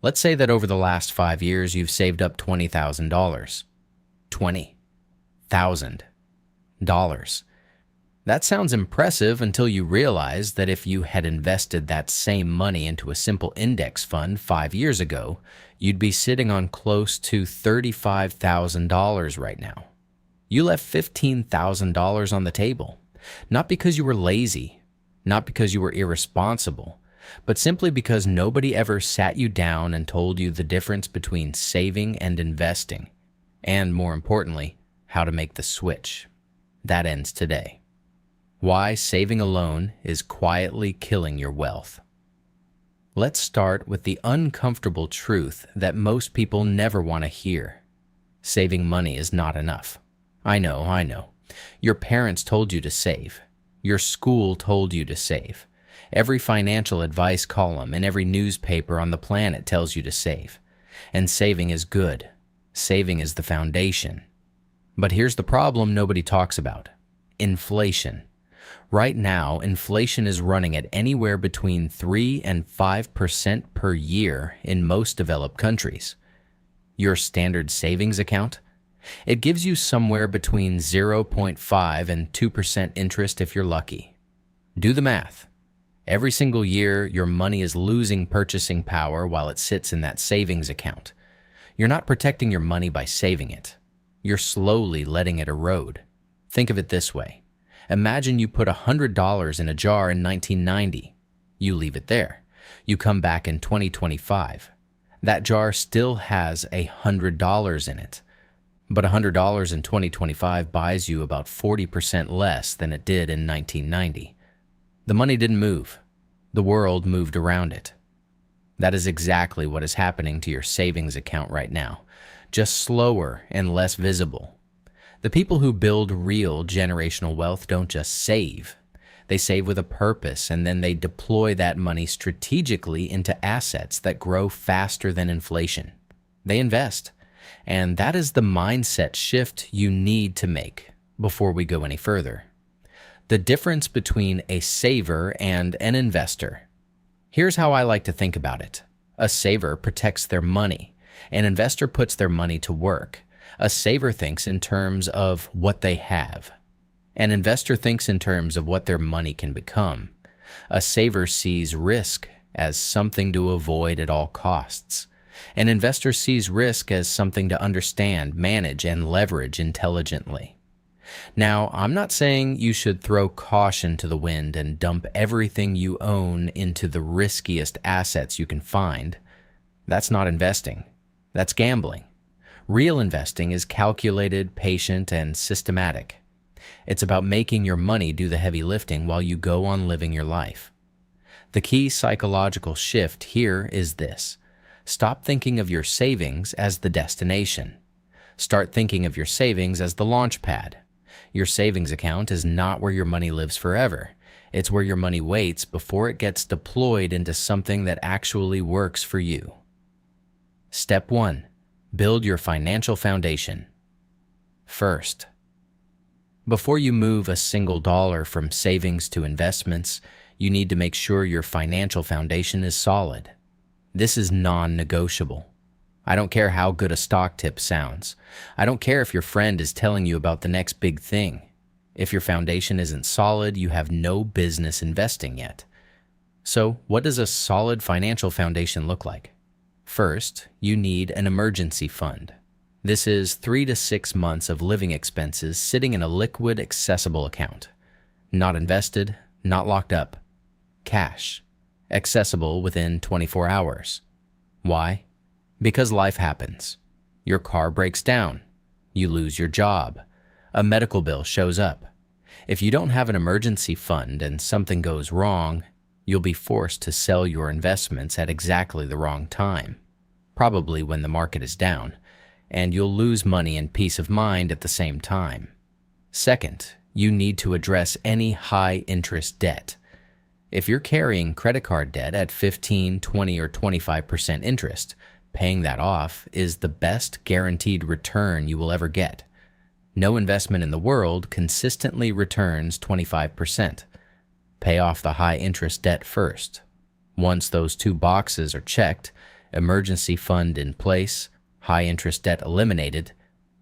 Let's say that over the last 5 years you've saved up $20,000. $20,000. That sounds impressive until you realize that if you had invested that same money into a simple index fund 5 years ago, you'd be sitting on close to $35,000 right now. You left $15,000 on the table, not because you were lazy, not because you were irresponsible, but simply because nobody ever sat you down and told you the difference between saving and investing, and more importantly, how to make the switch. That ends today. Why saving alone is quietly killing your wealth. Let's start with the uncomfortable truth that most people never want to hear. Saving money is not enough. I know. Your parents told you to save. Your school told you to save. Every financial advice column in every newspaper on the planet tells you to save. And saving is good. Saving is the foundation. But here's the problem nobody talks about. Inflation. Right now, inflation is running at anywhere between 3 and 5% per year in most developed countries. Your standard savings account? It gives you somewhere between 0.5 and 2% interest if you're lucky. Do the math. Every single year, your money is losing purchasing power while it sits in that savings account. You're not protecting your money by saving it. You're slowly letting it erode. Think of it this way. Imagine you put $100 in a jar in 1990. You leave it there. You come back in 2025. That jar still has $100 in it. But $100 in 2025 buys you about 40% less than it did in 1990. The money didn't move. The world moved around it. That is exactly what is happening to your savings account right now, just slower and less visible. The people who build real generational wealth don't just save. They save with a purpose, and then they deploy that money strategically into assets that grow faster than inflation. They invest. And that is the mindset shift you need to make before we go any further. The difference between a saver and an investor. Here's how I like to think about it. A saver protects their money. An investor puts their money to work. A saver thinks in terms of what they have. An investor thinks in terms of what their money can become. A saver sees risk as something to avoid at all costs. An investor sees risk as something to understand, manage, and leverage intelligently. Now, I'm not saying you should throw caution to the wind and dump everything you own into the riskiest assets you can find. That's not investing. That's gambling. Real investing is calculated, patient, and systematic. It's about making your money do the heavy lifting while you go on living your life. The key psychological shift here is this. Stop thinking of your savings as the destination. Start thinking of your savings as the launch pad. Your savings account is not where your money lives forever. It's where your money waits before it gets deployed into something that actually works for you. Step 1. Build your financial foundation. First, before you move a single dollar from savings to investments, you need to make sure your financial foundation is solid. This is non-negotiable. I don't care how good a stock tip sounds. I don't care if your friend is telling you about the next big thing. If your foundation isn't solid, you have no business investing yet. So, what does a solid financial foundation look like? First, you need an emergency fund. This is 3 to 6 months of living expenses sitting in a liquid, accessible account. Not invested, not locked up. Cash. Accessible within 24 hours. Why? Because life happens. Your car breaks down. You lose your job. A medical bill shows up. If you don't have an emergency fund and something goes wrong, you'll be forced to sell your investments at exactly the wrong time, probably when the market is down, and you'll lose money and peace of mind at the same time. Second, you need to address any high-interest debt. If you're carrying credit card debt at 15, 20, or 25% interest, paying that off is the best guaranteed return you will ever get. No investment in the world consistently returns 25%. Pay off the high-interest debt first. Once those two boxes are checked, emergency fund in place, high interest debt eliminated,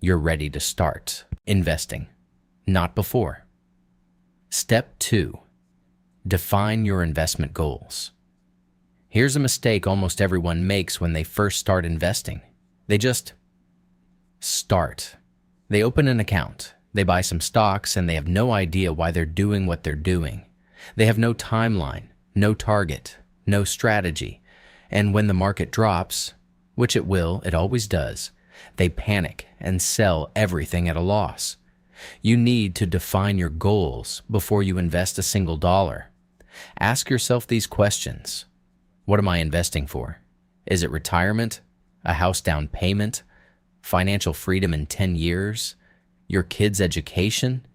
you're ready to start investing. Not before. Step 2. Define your investment goals. Here's a mistake almost everyone makes when they first start investing. They just start. They open an account, they buy some stocks, and they have no idea why they're doing what they're doing. They have no timeline, no target, no strategy. And when the market drops, which it will, it always does, they panic and sell everything at a loss. You need to define your goals before you invest a single dollar. Ask yourself these questions. What am I investing for? Is it retirement? A house down payment? Financial freedom in 10 years? Your kids' education?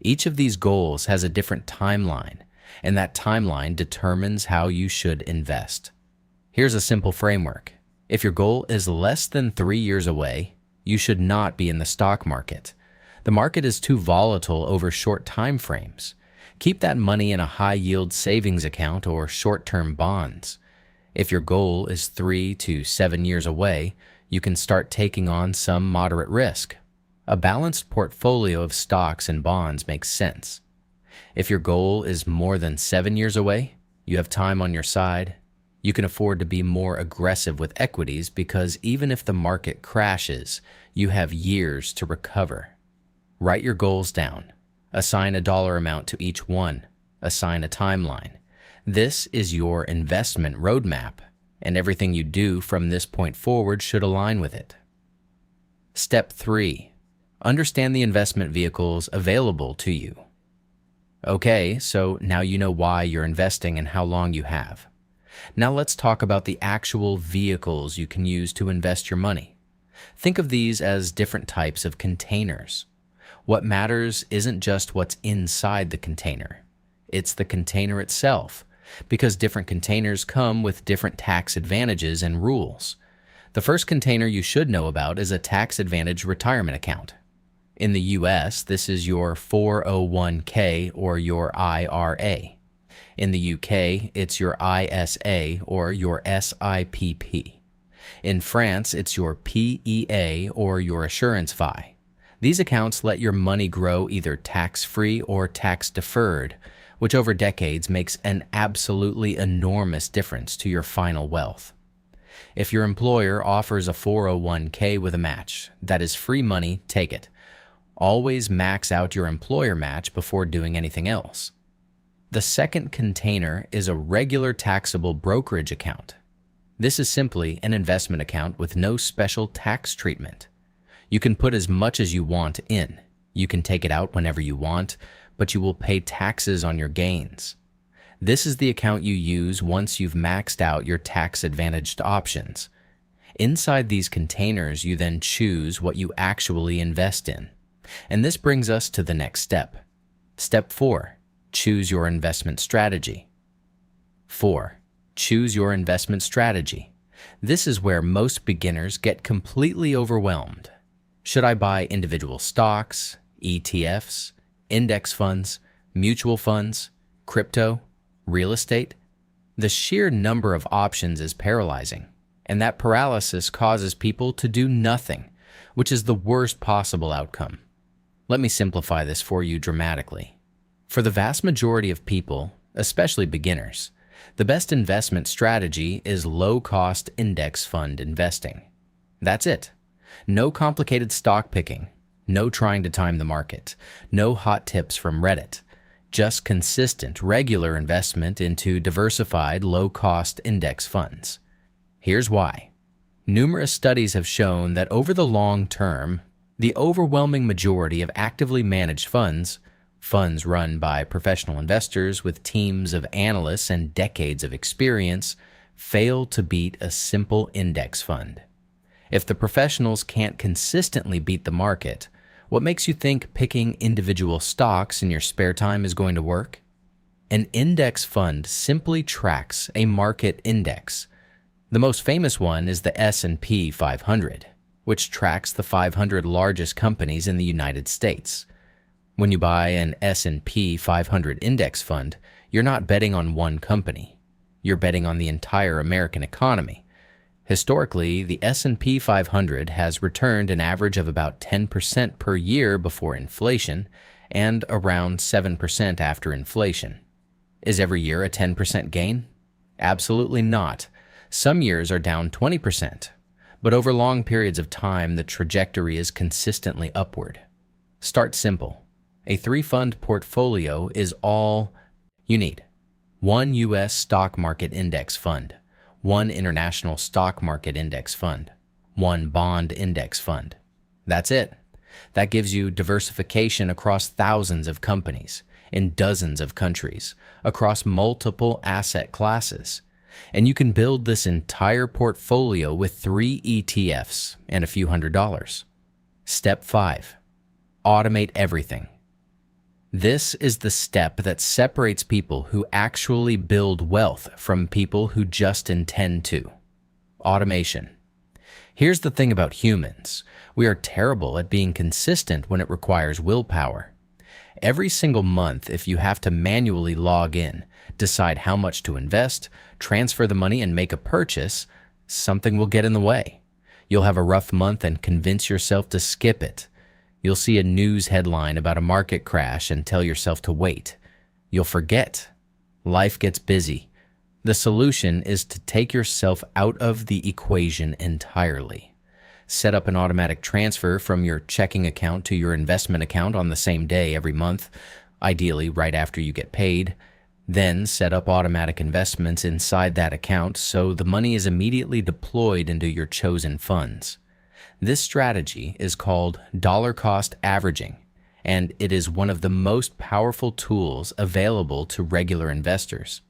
Each of these goals has a different timeline, and that timeline determines how you should invest. Here's a simple framework. If your goal is less than 3 years away, you should not be in the stock market. The market is too volatile over short time frames. Keep that money in a high-yield savings account or short-term bonds. If your goal is 3 to 7 years away, you can start taking on some moderate risk. A balanced portfolio of stocks and bonds makes sense. If your goal is more than 7 years away, you have time on your side. You can afford to be more aggressive with equities because even if the market crashes, you have years to recover. Write your goals down. Assign a dollar amount to each one. Assign a timeline. This is your investment roadmap, and everything you do from this point forward should align with it. Step 3. Understand the investment vehicles available to you. Okay, so now you know why you're investing and how long you have. Now let's talk about the actual vehicles you can use to invest your money. Think of these as different types of containers. What matters isn't just what's inside the container. It's the container itself, because different containers come with different tax advantages and rules. The first container you should know about is a tax-advantaged retirement account. In the U.S., this is your 401k or your IRA. In the U.K., it's your ISA or your SIPP. In France, it's your PEA or your assurance FI. These accounts let your money grow either tax-free or tax-deferred, which over decades makes an absolutely enormous difference to your final wealth. If your employer offers a 401k with a match, that is free money, take it. Always max out your employer match before doing anything else. The second container is a regular taxable brokerage account. This is simply an investment account with no special tax treatment. You can put as much as you want in. You can take it out whenever you want, but you will pay taxes on your gains. This is the account you use once you've maxed out your tax-advantaged options. Inside these containers, you then choose what you actually invest in. And this brings us to the next step. Step 4. Choose your investment strategy. 4. Choose your investment strategy. This is where most beginners get completely overwhelmed. Should I buy individual stocks, ETFs, index funds, mutual funds, crypto, real estate? The sheer number of options is paralyzing, and that paralysis causes people to do nothing, which is the worst possible outcome. Let me simplify this for you dramatically. For the vast majority of people, especially beginners, the best investment strategy is low-cost index fund investing. That's it. No complicated stock picking, no trying to time the market, no hot tips from Reddit, just consistent, regular investment into diversified, low-cost index funds. Here's why. Numerous studies have shown that over the long term, the overwhelming majority of actively managed funds run by professional investors with teams of analysts and decades of experience, fail to beat a simple index fund. If the professionals can't consistently beat the market, what makes you think picking individual stocks in your spare time is going to work? An index fund simply tracks a market index. The most famous one is the S&P 500, which tracks the 500 largest companies in the United States. When you buy an S&P 500 index fund, you're not betting on one company. You're betting on the entire American economy. Historically, the S&P 500 has returned an average of about 10% per year before inflation and around 7% after inflation. Is every year a 10% gain? Absolutely not. Some years are down 20%, but over long periods of time, the trajectory is consistently upward. Start simple. A 3-fund portfolio is all you need. 1 U.S. stock market index fund, 1 international stock market index fund, 1 bond index fund. That's it. That gives you diversification across thousands of companies, in dozens of countries, across multiple asset classes. And you can build this entire portfolio with 3 ETFs and a few $100s. Step 5. Automate everything. This is the step that separates people who actually build wealth from people who just intend to. Automation. Here's the thing about humans. We are terrible at being consistent when it requires willpower. Every single month, if you have to manually log in, decide how much to invest, transfer the money, and make a purchase, something will get in the way. You'll have a rough month and convince yourself to skip it. You'll see a news headline about a market crash and tell yourself to wait. You'll forget. Life gets busy. The solution is to take yourself out of the equation entirely. Set up an automatic transfer from your checking account to your investment account on the same day every month, ideally right after you get paid. Then set up automatic investments inside that account so the money is immediately deployed into your chosen funds. This strategy is called dollar cost averaging, and it is one of the most powerful tools available to regular investors.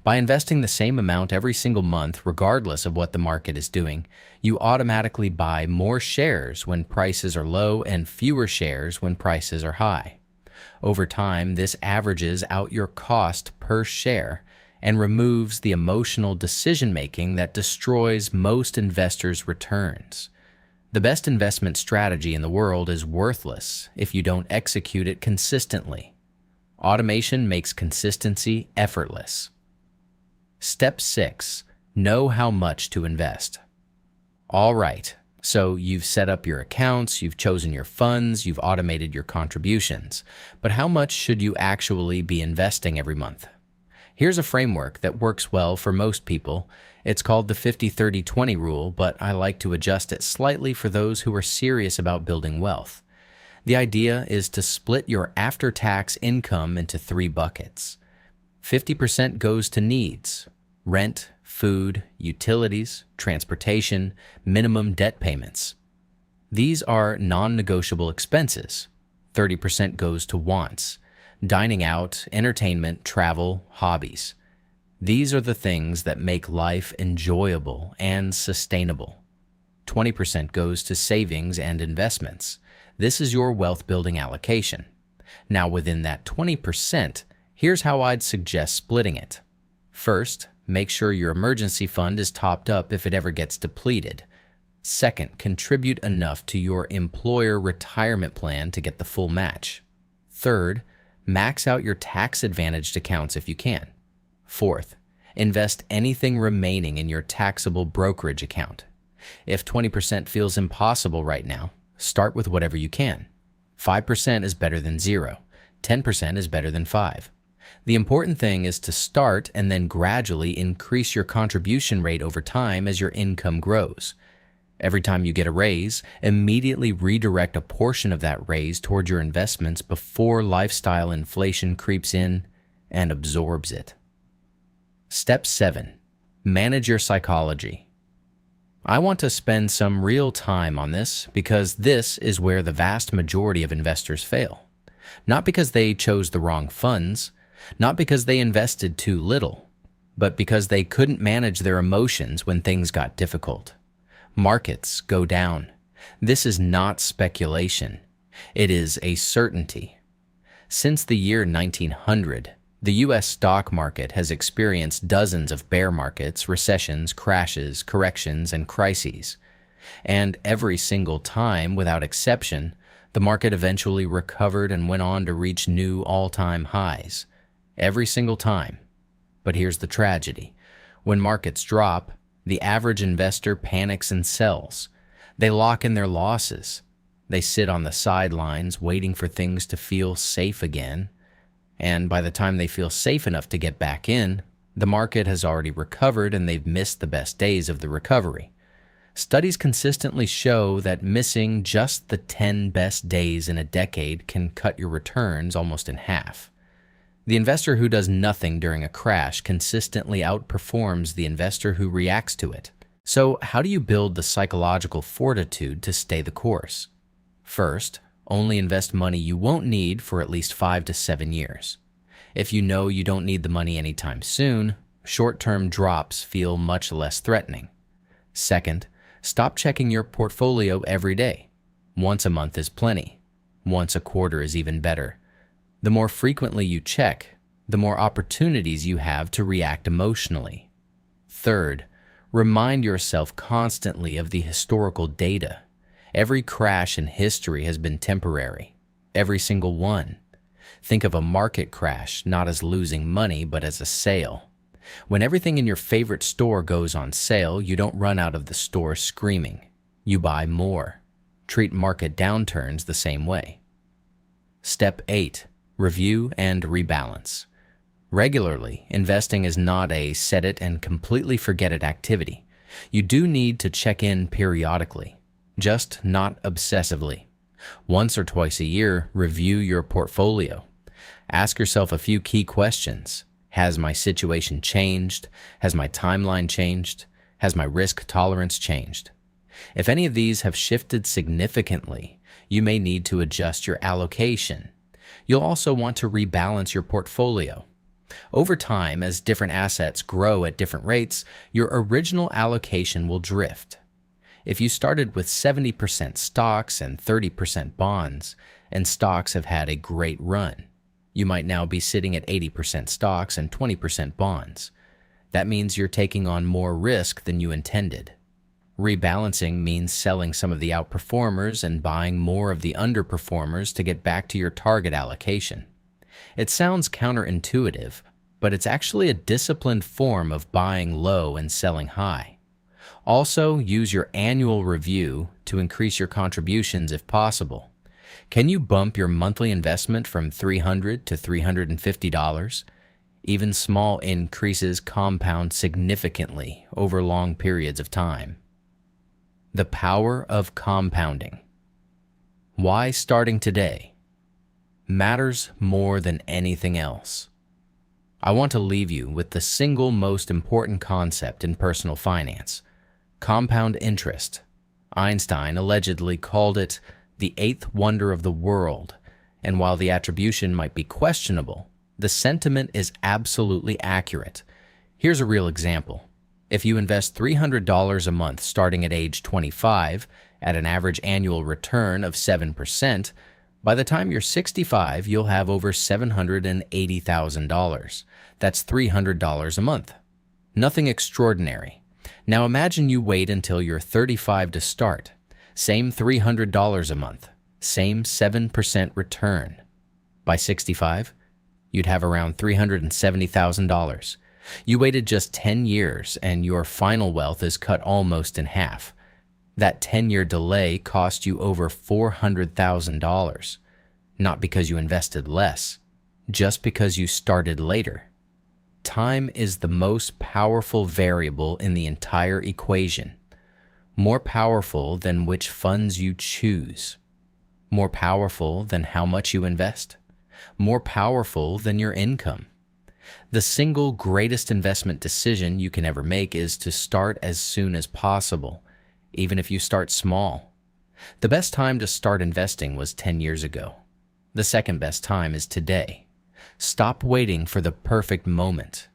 By investing the same amount every single month, regardless of what the market is doing, you automatically buy more shares when prices are low and fewer shares when prices are high. Over time, this averages out your cost per share and removes the emotional decision-making that destroys most investors' returns. The best investment strategy in the world is worthless if you don't execute it consistently. Automation makes consistency effortless. Step 6. Know how much to invest. All right, so you've set up your accounts, you've chosen your funds, you've automated your contributions. But how much should you actually be investing every month? Here's a framework that works well for most people. It's called the 50-30-20 rule, but I like to adjust it slightly for those who are serious about building wealth. The idea is to split your after-tax income into 3 buckets. 50% goes to needs: rent, food, utilities, transportation, minimum debt payments. These are non-negotiable expenses. 30% goes to wants: dining out, entertainment, travel, hobbies. These are the things that make life enjoyable and sustainable. 20% goes to savings and investments. This is your wealth building allocation. Now, within that 20%, here's how I'd suggest splitting it. First, make sure your emergency fund is topped up if it ever gets depleted. Second, contribute enough to your employer retirement plan to get the full match. Third, max out your tax-advantaged accounts if you can. Fourth, invest anything remaining in your taxable brokerage account. If 20% feels impossible right now, start with whatever you can. 5% is better than 0. 10% is better than 5. The important thing is to start and then gradually increase your contribution rate over time as your income grows. Every time you get a raise, immediately redirect a portion of that raise toward your investments before lifestyle inflation creeps in and absorbs it. Step 7. Manage your psychology. I want to spend some real time on this because this is where the vast majority of investors fail. Not because they chose the wrong funds, not because they invested too little, but because they couldn't manage their emotions when things got difficult. Markets go down. This is not speculation. It is a certainty. Since the year 1900, the U.S. stock market has experienced dozens of bear markets, recessions, crashes, corrections, and crises. And every single time, without exception, the market eventually recovered and went on to reach new all-time highs. Every single time. But here's the tragedy. When markets drop, The average investor panics and sells. They lock in their losses. They sit on the sidelines waiting for things to feel safe again. And by the time they feel safe enough to get back in, the market has already recovered and they've missed the best days of the recovery. Studies consistently show that missing just the 10 best days in a decade can cut your returns almost in half. The investor who does nothing during a crash consistently outperforms the investor who reacts to it. So, how do you build the psychological fortitude to stay the course? First, only invest money you won't need for at least 5 to 7 years. If you know you don't need the money anytime soon, short-term drops feel much less threatening. Second, stop checking your portfolio every day. Once a month is plenty. Once a quarter is even better. The more frequently you check, the more opportunities you have to react emotionally. Third, remind yourself constantly of the historical data. Every crash in history has been temporary. Every single one. Think of a market crash not as losing money, but as a sale. When everything in your favorite store goes on sale, you don't run out of the store screaming. You buy more. Treat market downturns the same way. Step 8. Review and rebalance. Regularly, investing is not a set it and completely forget it activity. You do need to check in periodically, just not obsessively. Once or twice a year, review your portfolio. Ask yourself a few key questions. Has my situation changed? Has my timeline changed? Has my risk tolerance changed? If any of these have shifted significantly, you may need to adjust your allocation. You'll also want to rebalance your portfolio. Over time, as different assets grow at different rates, your original allocation will drift. If you started with 70% stocks and 30% bonds, and stocks have had a great run, you might now be sitting at 80% stocks and 20% bonds. That means you're taking on more risk than you intended. Rebalancing means selling some of the outperformers and buying more of the underperformers to get back to your target allocation. It sounds counterintuitive, but it's actually a disciplined form of buying low and selling high. Also, use your annual review to increase your contributions if possible. Can you bump your monthly investment from $300 to $350? Even small increases compound significantly over long periods of time. The power of compounding. Why starting today matters more than anything else. I want to leave you with the single most important concept in personal finance: compound interest. Einstein allegedly called it the eighth wonder of the world, and while the attribution might be questionable, the sentiment is absolutely accurate. Here's a real example. If you invest $300 a month starting at age 25 at an average annual return of 7%, by the time you're 65, you'll have over $780,000. That's $300 a month. Nothing extraordinary. Now imagine you wait until you're 35 to start. Same $300 a month. Same 7% return. By 65, you'd have around $370,000. You waited just 10 years and your final wealth is cut almost in half. That 10-year delay cost you over $400,000. Not because you invested less, just because you started later. Time is the most powerful variable in the entire equation. More powerful than which funds you choose. More powerful than how much you invest. More powerful than your income. The single greatest investment decision you can ever make is to start as soon as possible, even if you start small. The best time to start investing was 10 years ago. The second best time is today. Stop waiting for the perfect moment.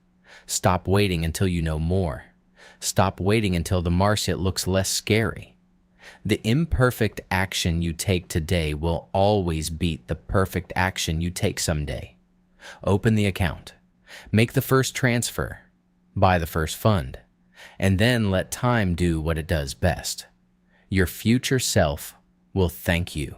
Stop waiting until you know more. Stop waiting until the market looks less scary. The imperfect action you take today will always beat the perfect action you take someday. Open the account. Make the first transfer. Buy the first fund. And then let time do what it does best. Your future self will thank you.